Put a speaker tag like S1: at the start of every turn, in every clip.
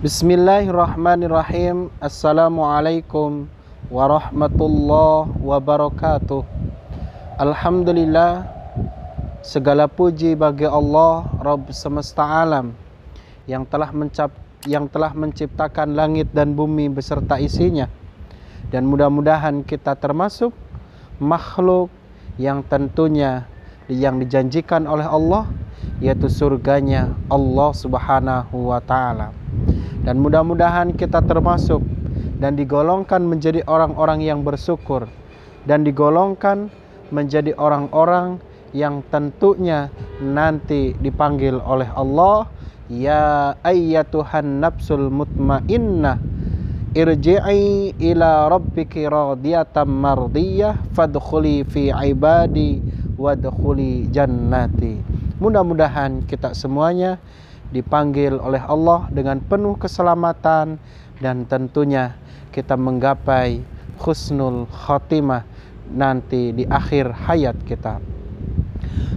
S1: Bismillahirrahmanirrahim. Assalamualaikum warahmatullahi wabarakatuh. Alhamdulillah, segala puji bagi Allah Rabb semesta alam yang telah menciptakan langit dan bumi beserta isinya. Dan mudah-mudahan kita termasuk makhluk yang tentunya yang dijanjikan oleh Allah, yaitu surganya Allah Subhanahu wa ta'ala. Dan mudah-mudahan kita termasuk dan digolongkan menjadi orang-orang yang bersyukur, dan digolongkan menjadi orang-orang yang tentunya nanti dipanggil oleh Allah, ya ayyatuhan nafsul mutmainnah irji'i ila rabbiki radiyatan mardiyah fadkhuli fi ibadi wadkhuli jannati. Mudah-mudahan kita semuanya dipanggil oleh Allah dengan penuh keselamatan, dan tentunya kita menggapai husnul khotimah nanti di akhir hayat kita.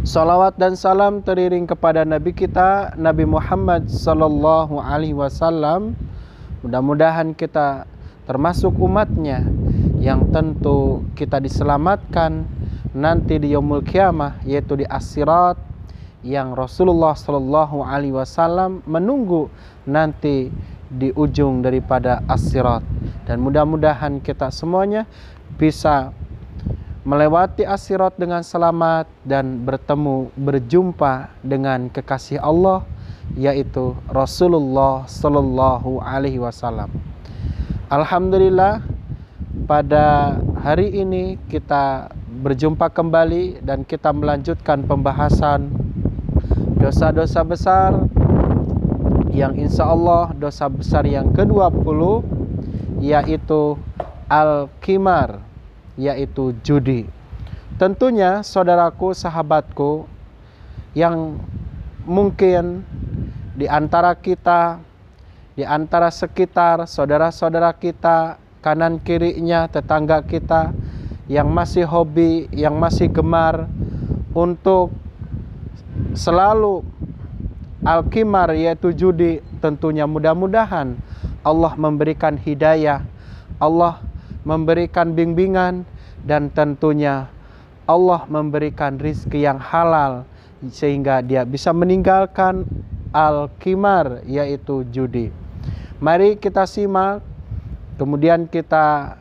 S1: Salawat dan salam teriring kepada Nabi kita, Nabi Muhammad sallallahu alaihi wasallam. Mudah-mudahan kita termasuk umatnya yang tentu kita diselamatkan nanti di yaumul qiyamah, yaitu di as-sirat, yang Rasulullah sallallahu alaihi wasallam menunggu nanti di ujung daripada as-sirat. Dan mudah-mudahan kita semuanya bisa melewati as-sirat dengan selamat dan berjumpa dengan kekasih Allah, yaitu Rasulullah sallallahu alaihi wasallam. Alhamdulillah, pada hari ini kita berjumpa kembali dan kita melanjutkan pembahasan dosa-dosa besar, yang insya Allah dosa besar yang ke-20, yaitu al-qimar, yaitu judi. Tentunya saudaraku, sahabatku, yang mungkin di antara kita, di antara sekitar saudara-saudara kita, kanan kirinya tetangga kita, yang masih hobi, yang masih gemar untuk selalu al-qimar, yaitu judi. Tentunya mudah-mudahan Allah memberikan hidayah, Allah memberikan bimbingan, dan tentunya Allah memberikan rizki yang halal sehingga dia bisa meninggalkan al-qimar, yaitu judi. Mari kita simak, kemudian kita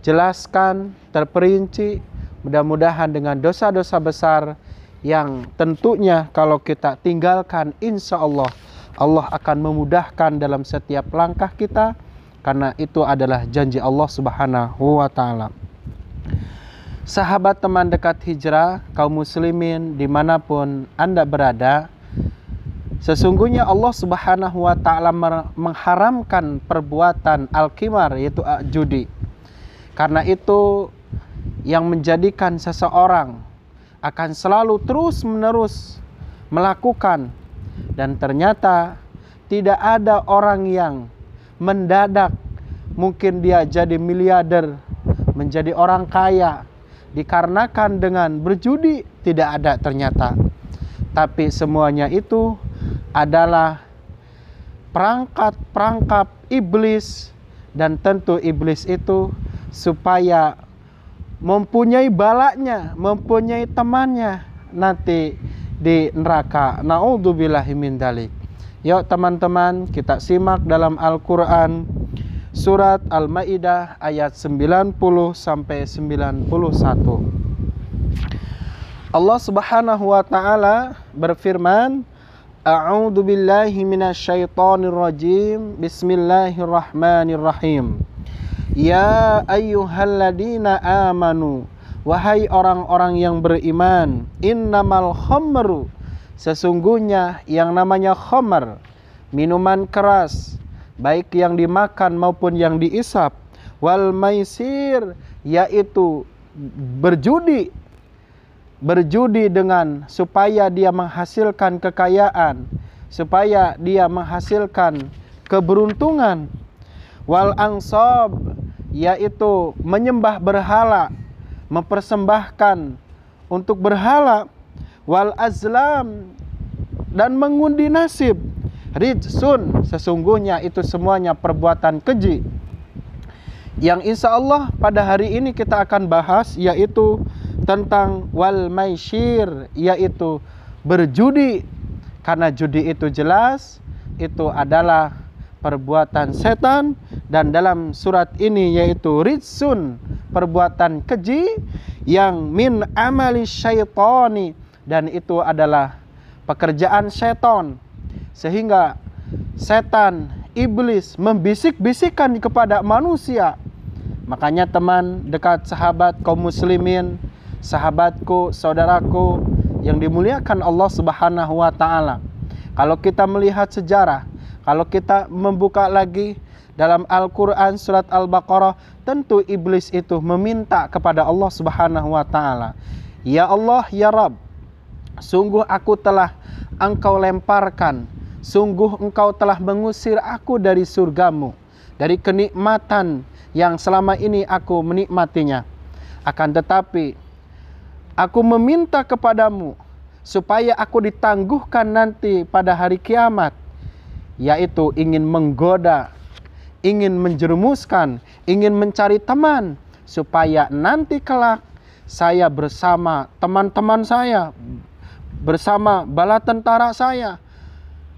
S1: jelaskan terperinci, mudah-mudahan dengan dosa-dosa besar yang tentunya kalau kita tinggalkan, insya Allah Allah akan memudahkan dalam setiap langkah kita, karena itu adalah janji Allah Subhanahu wa ta'ala. Sahabat teman dekat hijrah, kaum muslimin dimanapun Anda berada, sesungguhnya Allah Subhanahu wa ta'ala mengharamkan perbuatan al-qimar, yaitu judi. Karena itu yang menjadikan seseorang akan selalu terus-menerus melakukan, dan ternyata tidak ada orang yang mendadak mungkin dia jadi miliarder, menjadi orang kaya dikarenakan dengan berjudi. Tidak ada ternyata. Tapi semuanya itu adalah perangkat iblis, dan tentu iblis itu supaya mempunyai balanya, mempunyai temannya nanti di neraka. Na'udzubillahi min dzalik. Yuk teman-teman, kita simak dalam Al-Quran surat Al-Maidah ayat 90 sampai 91. Allah Subhanahu wa ta'ala berfirman, A'udzu billahi minasyaitonir rajim. Bismillahirrahmanirrahim. Ya ayyuhalladzina amanu, wahai orang-orang yang beriman, innamal khamru, sesungguhnya yang namanya khamr, minuman keras, baik yang dimakan maupun yang diisap, wal maisir, yaitu berjudi dengan supaya dia menghasilkan kekayaan, supaya dia menghasilkan keberuntungan, wal ansab, yaitu menyembah berhala, mempersembahkan untuk berhala, wal azlam, dan mengundi nasib, rijsun, sesungguhnya itu semuanya perbuatan keji. Yang insya Allah pada hari ini kita akan bahas yaitu tentang wal maisir, yaitu berjudi. Karena judi itu jelas itu adalah perbuatan setan, dan dalam surat ini yaitu rijsun, perbuatan keji yang min amali syaitani, dan itu adalah pekerjaan setan. Sehingga setan, iblis membisik-bisikkan kepada manusia. Makanya teman dekat sahabat kaum muslimin, sahabatku, saudaraku yang dimuliakan Allah Subhanahu wa taala. Kalau kita melihat sejarah, kalau kita membuka lagi dalam Al-Qur'an surat Al-Baqarah, tentu iblis itu meminta kepada Allah Subhanahu wa taala, "Ya Allah, ya Rabb, sungguh aku telah Engkau lemparkan, sungguh Engkau telah mengusir aku dari surgamu, dari kenikmatan yang selama ini aku menikmatinya. Akan tetapi aku meminta kepadamu supaya aku ditangguhkan nanti pada hari kiamat, yaitu ingin menggoda, ingin menjerumuskan, ingin mencari teman, supaya nanti kelak saya bersama teman-teman saya, bersama bala tentara saya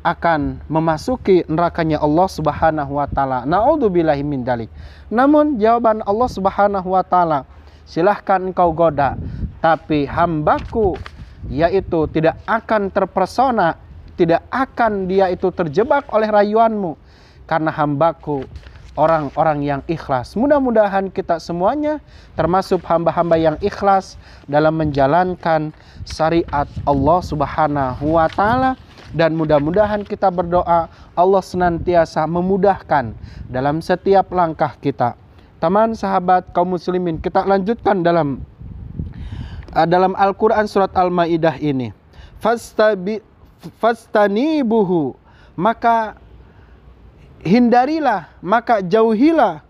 S1: akan memasuki nerakanya Allah Subhanahu wa taala. Na'udzubillahi min dzalik." Namun jawaban Allah Subhanahu wa taala, "Silahkan engkau goda, tapi hambaku yaitu tidak akan terpesona, tidak akan dia itu terjebak oleh rayuanmu, karena hambaku orang-orang yang ikhlas." Mudah-mudahan kita semuanya termasuk hamba-hamba yang ikhlas dalam menjalankan syariat Allah Subhanahu wa taala, dan mudah-mudahan kita berdoa Allah senantiasa memudahkan dalam setiap langkah kita. Teman sahabat kaum muslimin, kita lanjutkan dalam Al-Quran surat Al-Maidah ini. Fastanibuhu, maka hindarilah, maka jauhilah,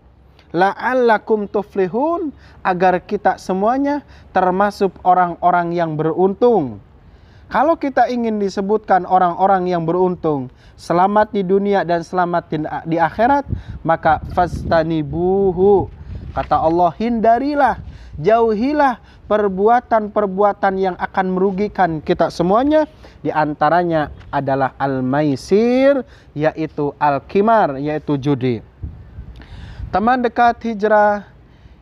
S1: la'allakum tuflihun, agar kita semuanya termasuk orang-orang yang beruntung. Kalau kita ingin disebutkan orang-orang yang beruntung, selamat di dunia dan selamat di akhirat, maka fastanibuhu, kata Allah, hindarilah, jauhilah perbuatan-perbuatan yang akan merugikan kita semuanya. Di antaranya adalah al-maisir, yaitu al-qimar, yaitu judi. Teman dekat hijrah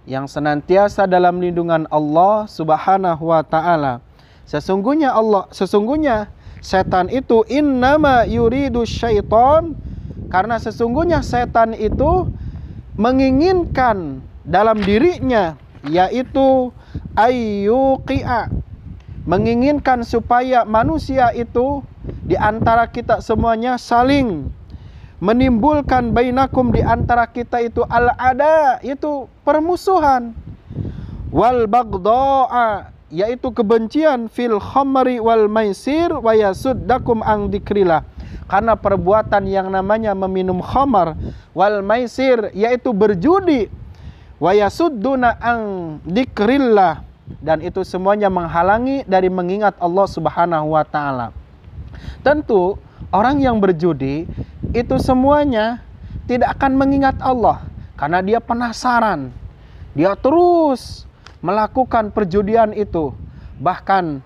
S1: yang senantiasa dalam lindungan Allah Subhanahu wa taala, sesungguhnya setan itu innama yuridu syaiton, karena sesungguhnya setan itu menginginkan dalam dirinya, yaitu ayyuqi'a, menginginkan supaya manusia itu di antara kita semuanya saling menimbulkan bainakum, di antara kita itu al-ada, itu permusuhan, wal bagda'a, yaitu kebencian, fil khamri wal maisir wa yasuddakum an dzikrillah, karena perbuatan yang namanya meminum khamar, wal maisir, yaitu berjudi, wa yasudduna an dzikrillah, dan itu semuanya menghalangi dari mengingat Allah Subhanahu wa taala. Tentu orang yang berjudi itu semuanya tidak akan mengingat Allah, karena dia penasaran, dia terus melakukan perjudian itu. Bahkan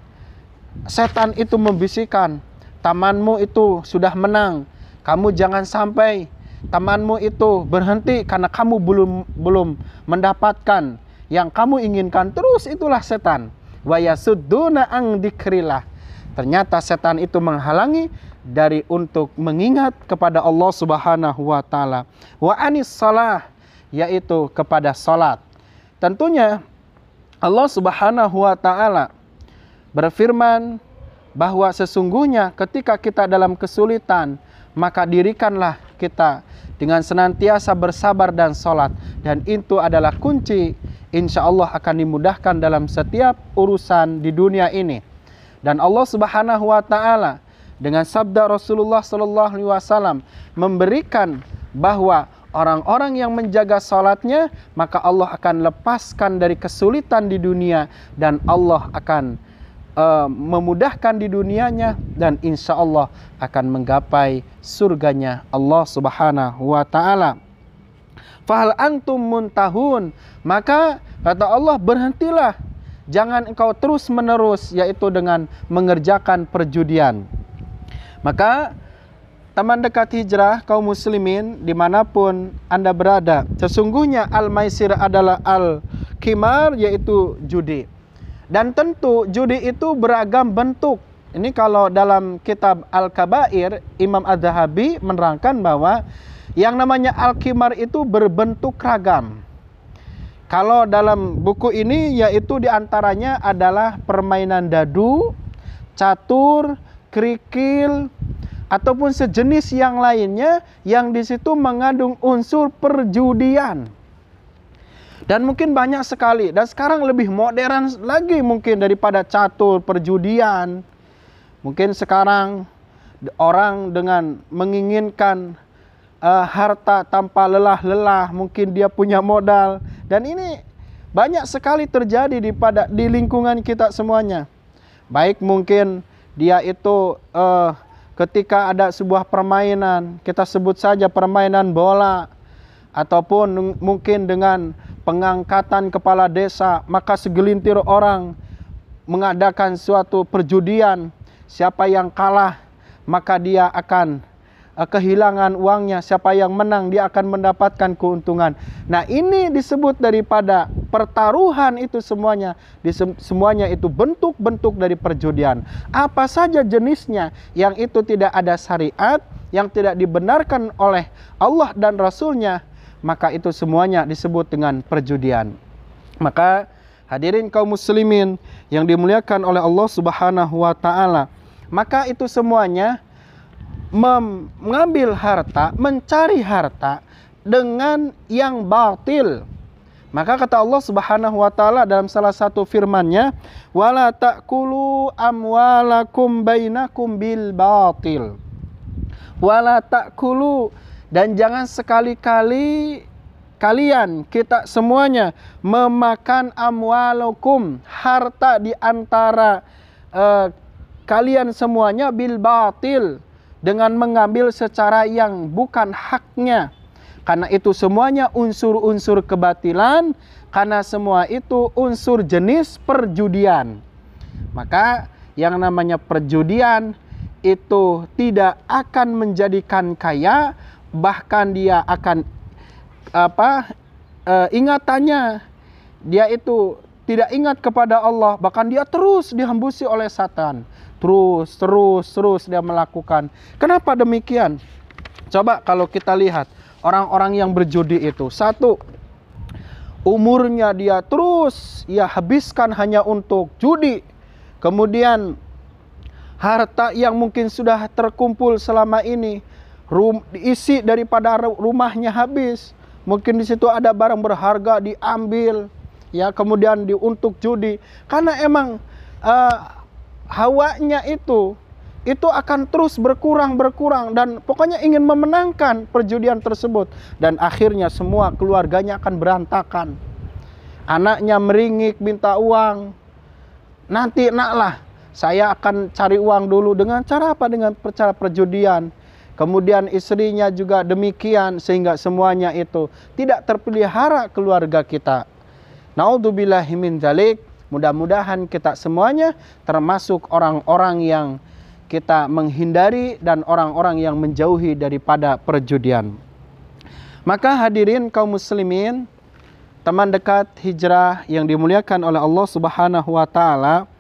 S1: setan itu membisikkan, temanmu itu sudah menang, kamu jangan sampai temanmu itu berhenti karena kamu belum mendapatkan yang kamu inginkan. Terus itulah setan. Wa yasudduna an dzikrillah. Ternyata setan itu menghalangi dari untuk mengingat kepada Allah Subhanahu wa taala. Wa anis shalah, yaitu kepada salat. Tentunya Allah Subhanahu wa taala berfirman bahwa sesungguhnya ketika kita dalam kesulitan, maka dirikanlah kita dengan senantiasa bersabar dan salat, dan itu adalah kunci, insya Allah akan dimudahkan dalam setiap urusan di dunia ini. Dan Allah Subhanahu wa taala dengan sabda Rasulullah sallallahu alaihi wasallam memberikan bahwa orang-orang yang menjaga salatnya, maka Allah akan lepaskan dari kesulitan di dunia, dan Allah akan memudahkan di dunianya, dan insya Allah akan menggapai surganya Allah Subhanahu wa ta'ala. Fahal antum muntahun, maka kata Allah, berhentilah, jangan engkau terus menerus, yaitu dengan mengerjakan perjudian. Maka teman dekat hijrah, kaum muslimin dimanapun Anda berada, sesungguhnya al-maisir adalah al-qimar, yaitu judi. Dan tentu judi itu beragam bentuk. Ini kalau dalam kitab Al-Kabair, Imam Az-Zahabi menerangkan bahwa yang namanya al-qimar itu berbentuk ragam. Kalau dalam buku ini, yaitu diantaranya adalah permainan dadu, catur, kerikil, ataupun sejenis yang lainnya yang di situ mengandung unsur perjudian. Dan mungkin banyak sekali, dan sekarang lebih modern lagi mungkin daripada catur, perjudian. Mungkin sekarang orang dengan menginginkan harta tanpa lelah-lelah, mungkin dia punya modal, dan ini banyak sekali terjadi di lingkungan kita semuanya. Baik mungkin dia itu ketika ada sebuah permainan, kita sebut saja permainan bola, ataupun mungkin dengan pengangkatan kepala desa, maka segelintir orang mengadakan suatu perjudian. Siapa yang kalah, maka dia akan kehilangan uangnya. Siapa yang menang, dia akan mendapatkan keuntungan. Nah, ini disebut daripada pertaruhan itu semuanya. Semuanya itu bentuk-bentuk dari perjudian. Apa saja jenisnya yang itu tidak ada syariat, yang tidak dibenarkan oleh Allah dan Rasulnya, maka itu semuanya disebut dengan perjudian. Maka hadirin kaum muslimin yang dimuliakan oleh Allah Subhanahu wa ta'ala, maka itu semuanya mengambil harta, mencari harta dengan yang batil. Maka kata Allah Subhanahu wa ta'ala dalam salah satu firman-Nya, wala ta'kulu amwalakum bainakum bil batil. Wala ta'kulu, dan jangan sekali-kali kalian, kita semuanya, memakan amwalakum, harta di antara kalian semuanya, bil batil, dengan mengambil secara yang bukan haknya. Karena itu semuanya unsur-unsur kebatilan, karena semua itu unsur jenis perjudian. Maka yang namanya perjudian itu tidak akan menjadikan kaya, bahkan dia akan ingatannya dia itu tidak ingat kepada Allah, bahkan dia terus dihambusi oleh setan. Terus dia melakukan. Kenapa demikian? Coba kalau kita lihat orang-orang yang berjudi itu, satu, umurnya dia terus habiskan hanya untuk judi. Kemudian harta yang mungkin sudah terkumpul selama ini, isi daripada rumahnya habis. Mungkin di situ ada barang berharga diambil, ya, kemudian untuk judi. Karena emang hawanya itu akan terus berkurang dan pokoknya ingin memenangkan perjudian tersebut, dan akhirnya semua keluarganya akan berantakan. Anaknya meringik minta uang. Nanti naklah, saya akan cari uang dulu. Dengan cara apa? Dengan cara perjudian. Kemudian istrinya juga demikian, sehingga semuanya itu tidak terpelihara keluarga kita. Naudzubillahi min dzalik. Mudah-mudahan kita semuanya termasuk orang-orang yang kita menghindari dan orang-orang yang menjauhi daripada perjudian. Maka hadirin kaum muslimin, teman dekat hijrah yang dimuliakan oleh Allah Subhanahu wa ta'ala,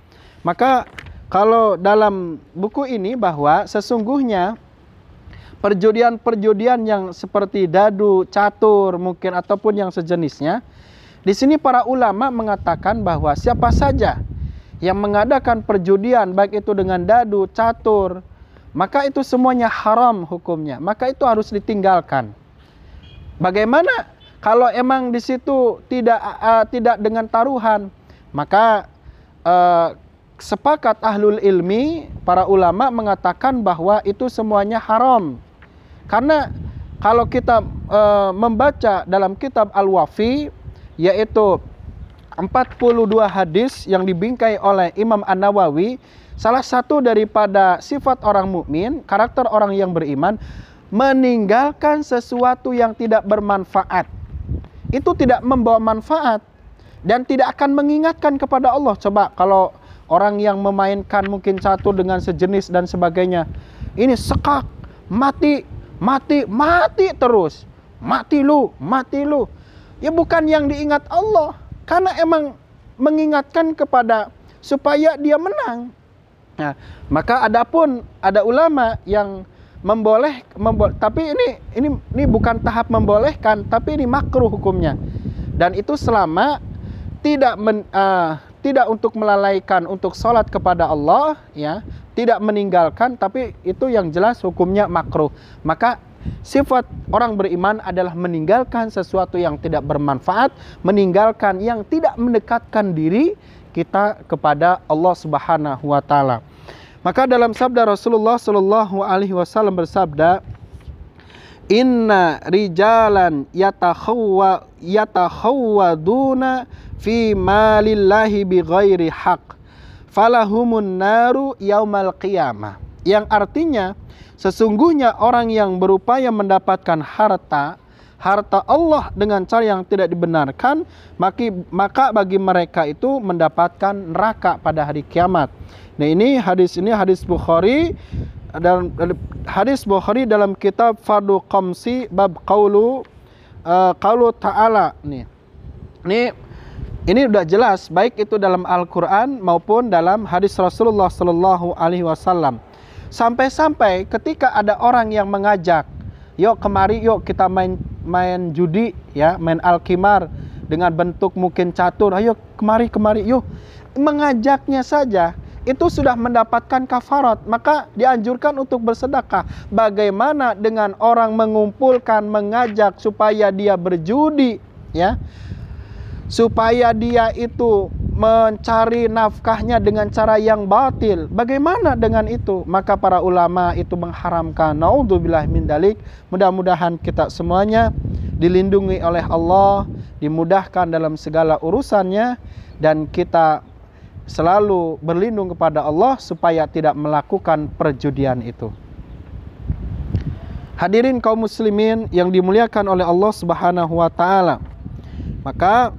S1: maka kalau dalam buku ini bahwa sesungguhnya perjudian-perjudian yang seperti dadu, catur mungkin ataupun yang sejenisnya, di sini para ulama mengatakan bahwa siapa saja yang mengadakan perjudian, baik itu dengan dadu, catur, maka itu semuanya haram hukumnya. Maka itu harus ditinggalkan. Bagaimana kalau emang di situ tidak dengan taruhan? Maka sepakat ahlul ilmi, para ulama mengatakan bahwa itu semuanya haram. Karena kalau kita membaca dalam kitab Al-Wafi, yaitu 42 hadis yang dibingkai oleh Imam An-Nawawi, salah satu daripada sifat orang mukmin, karakter orang yang beriman, meninggalkan sesuatu yang tidak bermanfaat. Itu tidak membawa manfaat dan tidak akan mengingatkan kepada Allah. Coba kalau orang yang memainkan mungkin catur dengan sejenis dan sebagainya, ini sekak, mati terus, mati lu. Ya bukan yang diingat Allah, karena emang mengingatkan kepada supaya dia menang. Nah, maka ada ulama yang tapi ini bukan tahap membolehkan, tapi ini makruh hukumnya. Dan itu selama tidak untuk melalaikan untuk sholat kepada Allah, ya, tidak meninggalkan, tapi itu yang jelas hukumnya makruh. Maka sifat orang beriman adalah meninggalkan sesuatu yang tidak bermanfaat, meninggalkan yang tidak mendekatkan diri kita kepada Allah Subhanahu wa taala. Maka dalam sabda Rasulullah sallallahu alaihi wasallam bersabda, "Inna rijalan yatakhawwaduna fi malillahi bighairi haq falahumun naru yaumal qiyamah." Yang artinya, sesungguhnya orang yang berupaya mendapatkan harta Allah dengan cara yang tidak dibenarkan, maka bagi mereka itu mendapatkan neraka pada hari kiamat. Nah, ini hadis Bukhari, dan hadis Bukhari dalam kitab Fardu Qamsi bab qaulu ta'ala. Ini udah jelas, baik itu dalam Al-Quran maupun dalam hadis Rasulullah sallallahu alaihi wasallam. Sampai-sampai ketika ada orang yang mengajak, yuk kemari, yuk kita main judi, ya, main al-qimar dengan bentuk mungkin catur, ayo kemari yuk. Mengajaknya saja itu sudah mendapatkan kafarat, maka dianjurkan untuk bersedekah. Bagaimana dengan orang mengumpulkan, mengajak supaya dia berjudi, ya, supaya dia itu mencari nafkahnya dengan cara yang batil? Bagaimana dengan itu? Maka para ulama itu mengharamkan. Naudzubillah min dalik. Mudah-mudahan kita semuanya dilindungi oleh Allah, dimudahkan dalam segala urusannya, dan kita selalu berlindung kepada Allah supaya tidak melakukan perjudian itu. Hadirin kaum muslimin yang dimuliakan oleh Allah Subhanahu wa taala. Maka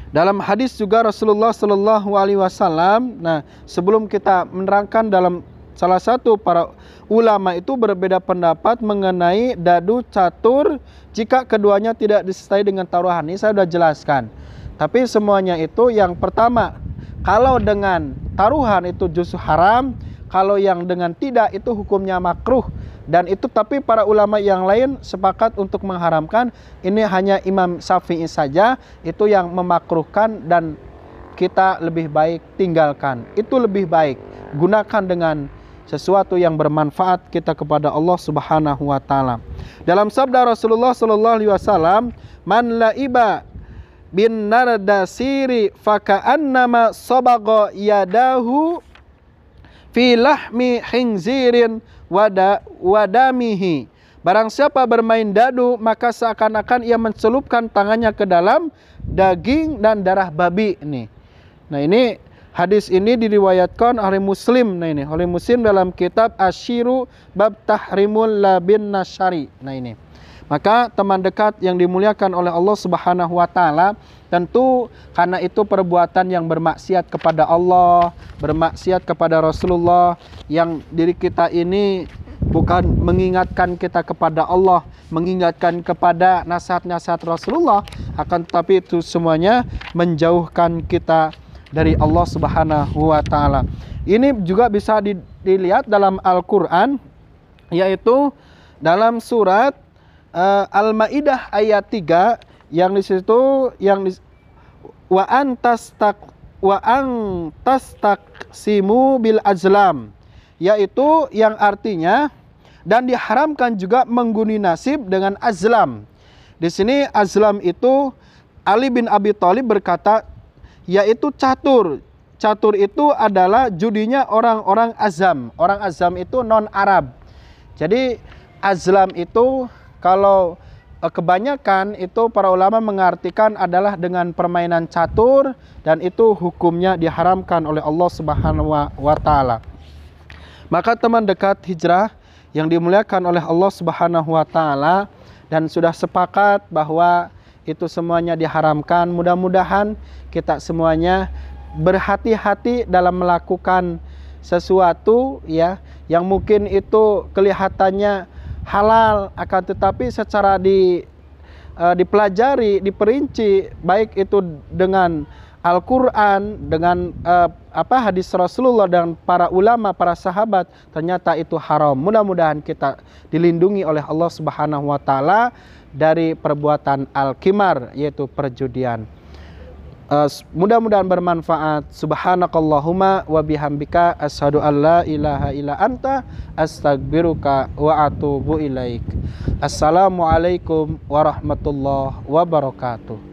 S1: dalam hadis juga Rasulullah sallallahu alaihi wasallam, nah, sebelum kita menerangkan, dalam salah satu para ulama itu berbeda pendapat mengenai dadu catur jika keduanya tidak disertai dengan taruhan. Ini saya sudah jelaskan. Tapi semuanya itu, yang pertama, kalau dengan taruhan itu justru haram, kalau yang dengan tidak itu hukumnya makruh. Dan itu, tapi para ulama yang lain sepakat untuk mengharamkan. Ini hanya Imam Syafi'i saja itu yang memakruhkan, dan kita lebih baik tinggalkan. Itu lebih baik. Gunakan dengan sesuatu yang bermanfaat kita kepada Allah Subhanahu wa taala. Dalam sabda Rasulullah sallallahu alaihi wasallam, "Man laiba bin nardasiri faka'annama sabaga yadahu fi lahmi khinzirin wadamihi." Barang siapa bermain dadu, maka seakan-akan ia mencelupkan tangannya ke dalam daging dan darah babi. Nah, ini hadis ini diriwayatkan oleh Muslim. Nah, ini oleh Muslim dalam kitab Asyiru bab tahrimul labin nasyari. Nah, ini. Maka teman dekat yang dimuliakan oleh Allah Subhanahu wa taala, tentu karena itu perbuatan yang bermaksiat kepada Allah, bermaksiat kepada Rasulullah, yang diri kita ini bukan mengingatkan kita kepada Allah, mengingatkan kepada nasihat-nasihat Rasulullah, akan tetapi itu semuanya menjauhkan kita dari Allah Subhanahu wa taala. Ini juga bisa dilihat dalam Al-Qur'an, yaitu dalam surat Al-Maidah ayat 3, yang di situ wa antastaqsimu bil azlam, yaitu yang artinya, dan diharamkan juga mengguni nasib dengan azlam. Di sini azlam itu Ali bin Abi Thalib berkata, yaitu catur. Catur itu adalah judinya orang-orang azam. Orang azam itu non Arab. Jadi azlam itu, kalau kebanyakan itu para ulama mengartikan adalah dengan permainan catur, dan itu hukumnya diharamkan oleh Allah Subhanahu wa taala. Maka teman dekat hijrah yang dimuliakan oleh Allah Subhanahu wa taala dan sudah sepakat bahwa itu semuanya diharamkan, mudah-mudahan kita semuanya berhati-hati dalam melakukan sesuatu ya yang mungkin itu kelihatannya halal, akan tetapi secara dipelajari, diperinci, baik itu dengan Al-Quran, dengan hadis Rasulullah dan para ulama, para sahabat, ternyata itu haram. Mudah-mudahan kita dilindungi oleh Allah Subhanahu wa taala dari perbuatan al-qimar, yaitu perjudian. Mudah-mudahan bermanfaat. Subhanakallahumma wa bihamdika asyhadu an la ilaha illa anta astaghfiruka wa atubu ilaik. Assalamualaikum warahmatullahi wabarakatuh.